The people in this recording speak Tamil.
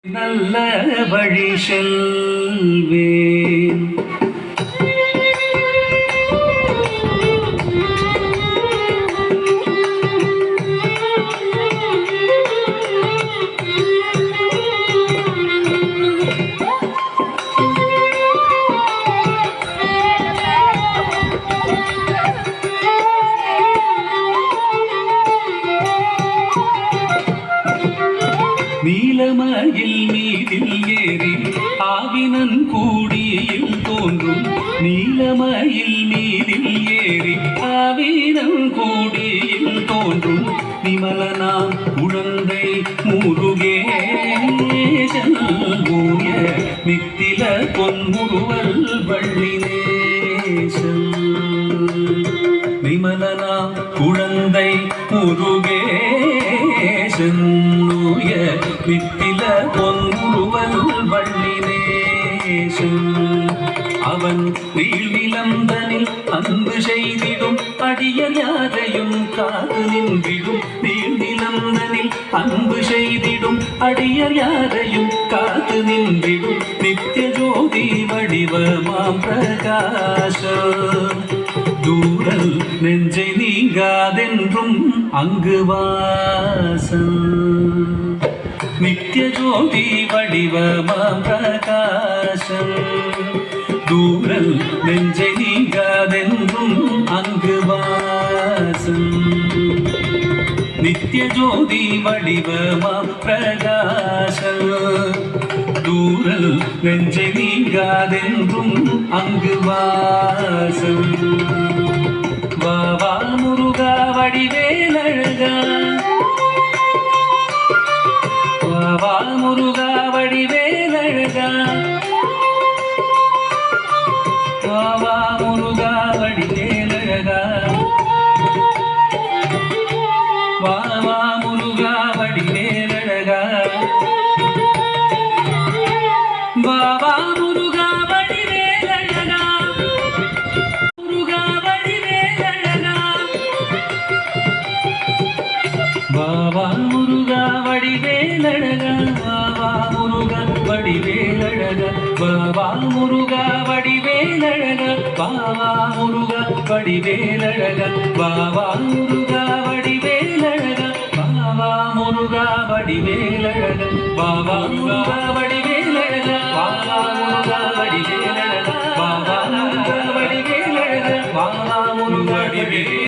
நல்ல வழி செல்வேன். நீலமயில் மீதில் ஏறி ஆவினன் கூடியில் தோன்றும். நீலமயில் மீதில் ஏறி ஆவினன் கூடியில் தோன்றும். நிமலனாம் குழந்தை முருகேசன் ஊய நித்தில பொன்முருவல் வள்ளினேசன். நிமலனாம் குழந்தை முருகேசன் ஊய நித்தில பொன்முருவல் வள்ளினேசன். அவன் நீழ்நிலந்தனில் அன்பு செய்திடும் அடியர் யாரையும் காத்து நின்றிடும். நீழ்நிலந்தனில் அன்பு செய்திடும் அடியர் யாரையும் காத்து நின்றிடும். நித்திய ஜோதி வடிவமாம் பிரகாச தூரல் நெஞ்சை நீங்காதென்றும் அங்கு வாசம். நித்திய ஜோதி வடிவமாம் பிரகாசம் தூரல் நெஞ்சை நீங்காதென்றும் அங்கு வாசம். நித்திய ஜோதி வடிவமாம் பிரகாசம் தூரல் நெஞ்சை நீங்காதென்றும் அங்கு வாசம். வா வா முருகா வடிவேலழகா, வா வா முருகா வடிவேலழகா, வா வா முருகா வடிவேலழகா, வா வா முருகா வடிவேலழகா, வா வா முருகா வடிவேலழகா, முருகா வடிவேலழகா, வா வா முருகா வடிவேலழகா, வா வா முருகா வடிவேலழகா, வா வா முருகா வடிவேலழகா, வா வா முருகா வடிவேலழகா, வா வா முருகா